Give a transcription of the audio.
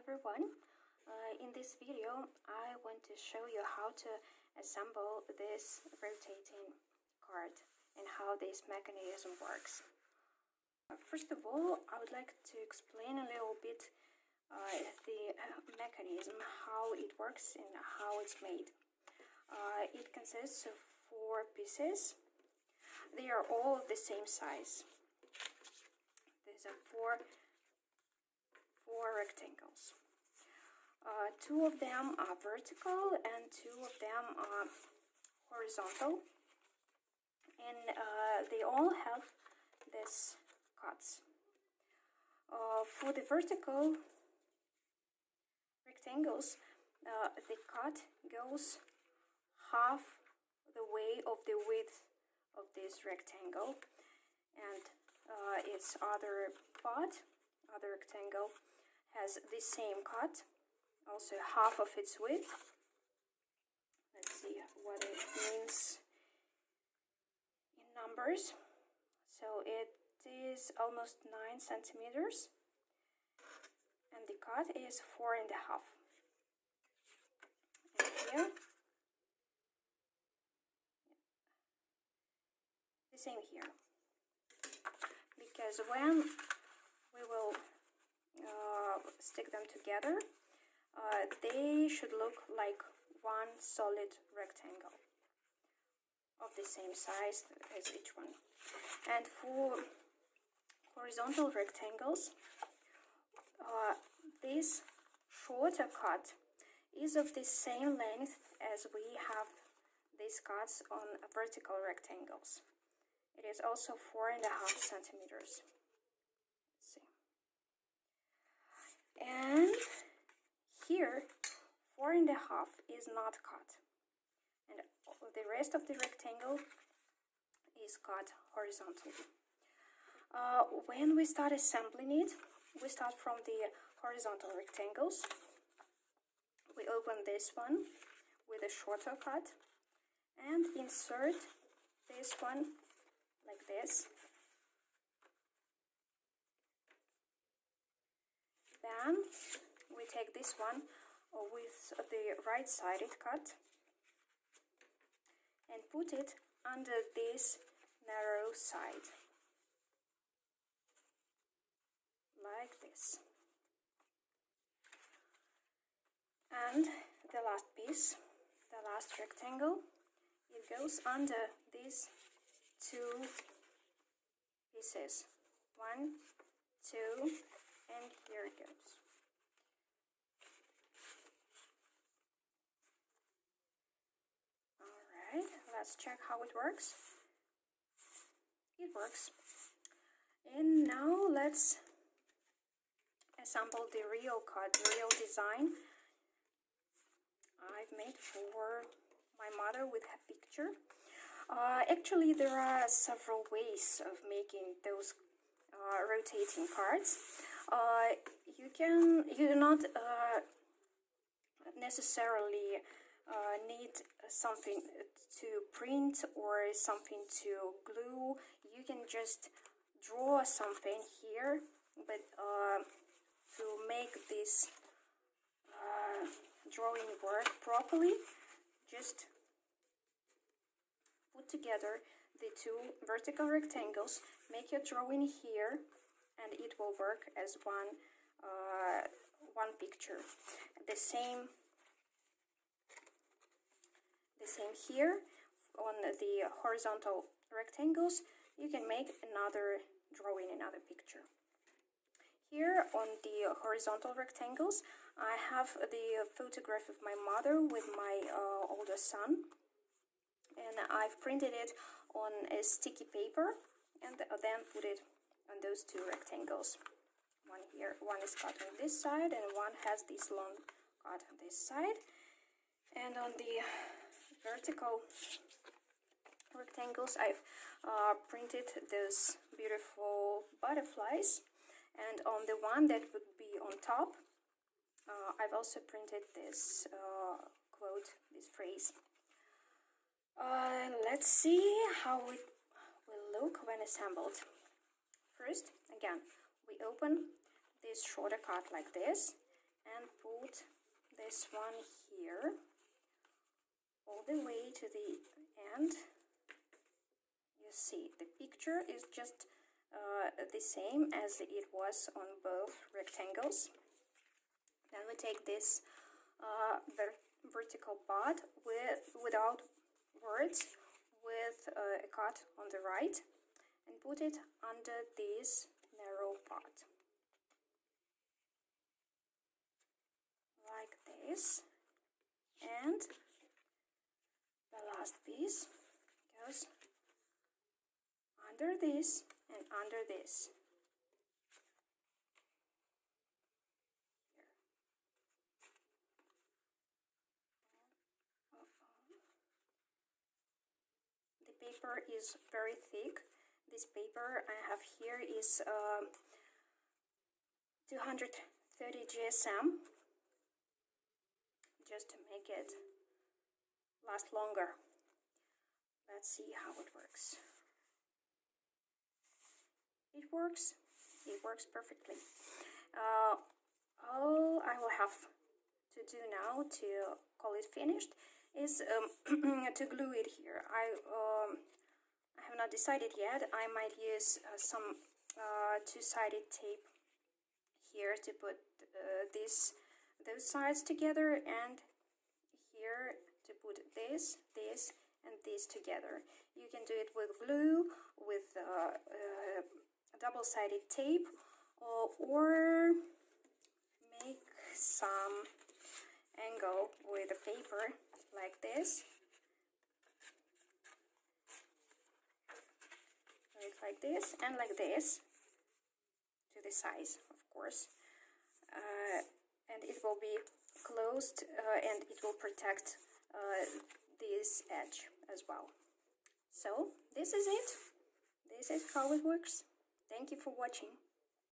everyone. In this video I want to show you how to assemble this rotating card and how this mechanism works. First of all, I would like to explain a little bit the mechanism, how it works and how it's made. It consists of 4 pieces. They are all of the same size. These are four rectangles. 2 of them are vertical and 2 of them are horizontal, and they all have these cuts. For the vertical rectangles, the cut goes half the way of the width of this rectangle, and its other rectangle has the same cut, also half of its width. Let's see what it means in numbers. So it is almost 9 centimeters, and the cut is 4.5. And here, the same here, because when we will stick them together, they should look like one solid rectangle of the same size as each one. And for horizontal rectangles, this shorter cut is of the same length as we have these cuts on vertical rectangles. It is also 4.5 centimeters. Let's see. And here, 4.5 is not cut, and the rest of the rectangle is cut horizontally. When we start assembling it, we start from the horizontal rectangles. We open this one with a shorter cut and insert this one like this. Then we take this one with the right-sided cut and put it under this narrow side, like this. And the last piece, the last rectangle, it goes under these 2 pieces. 1, 2, and here it goes. Alright, let's check how it works. It works. And now let's assemble the real card, the real design I've made for my mother with her picture. Actually, there are several ways of making those rotating cards. You do not necessarily need something to print or something to glue. You can just draw something here, but to make this drawing work properly, just put together the 2 vertical rectangles, make your drawing here, and it will work as one picture. The same here on the horizontal rectangles. You can make another drawing, another picture. Here on the horizontal rectangles, I have the photograph of my mother with my older son, and I've printed it on a sticky paper and then put it on those 2 rectangles. One here, one is cut on this side, and one has this long cut on this side. And on the vertical rectangles, I've printed those beautiful butterflies, and on the one that would be on top, I've also printed this quote, this phrase. Let's see how it will look when assembled. First, again, we open this shorter cut like this, and put this one here all the way to the end. You see, the picture is just the same as it was on both rectangles. Then we take this vertical part without words, with a cut on the right, and put it under this narrow part, like this. And the last piece goes under this and under this. The paper is very thick. This paper I have here is 230 GSM, just to make it last longer. Let's see how it works. It works. It works perfectly. All I will have to do now to call it finished is to glue it here. I have not decided yet. I might use some two-sided tape here to put those sides together, and here to put this, and this together. You can do it with glue, with double-sided tape, or make some angle with a paper like this. Like this and like this, to the size, of course, and it will be closed and it will protect this edge as well. So this is it. This is how it works. Thank you for watching.